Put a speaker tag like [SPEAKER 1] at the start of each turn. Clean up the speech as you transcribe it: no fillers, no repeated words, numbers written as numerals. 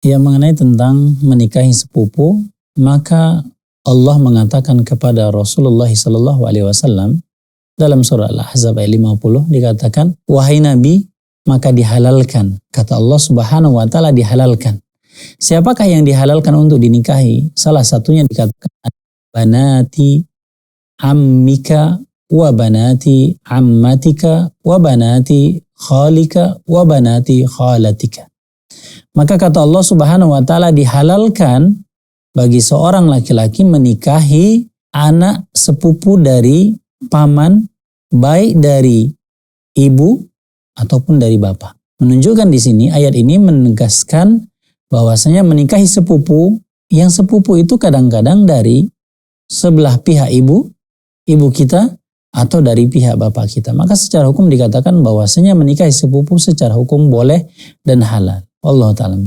[SPEAKER 1] yang mengenai tentang menikahi sepupu, maka Allah mengatakan kepada Rasulullah SAW dalam surah Al-Ahzab ayat 50 dikatakan, wahai Nabi, maka dihalalkan. Kata Allah Subhanahu wa taala dihalalkan. Siapakah yang dihalalkan untuk dinikahi? Salah satunya dikatakan banati ammika wa banati ammatika wa banati khalika wa banati khalatika. Maka kata Allah Subhanahu wa taala dihalalkan bagi seorang laki-laki menikahi anak sepupu dari paman, baik dari ibu ataupun dari bapak. Menunjukkan di sini ayat ini menegaskan bahwasanya menikahi sepupu, yang sepupu itu kadang-kadang dari sebelah pihak ibu kita atau dari pihak bapak kita. Maka secara hukum dikatakan bahwasanya menikahi sepupu secara hukum boleh dan halal. Allah ta'ala.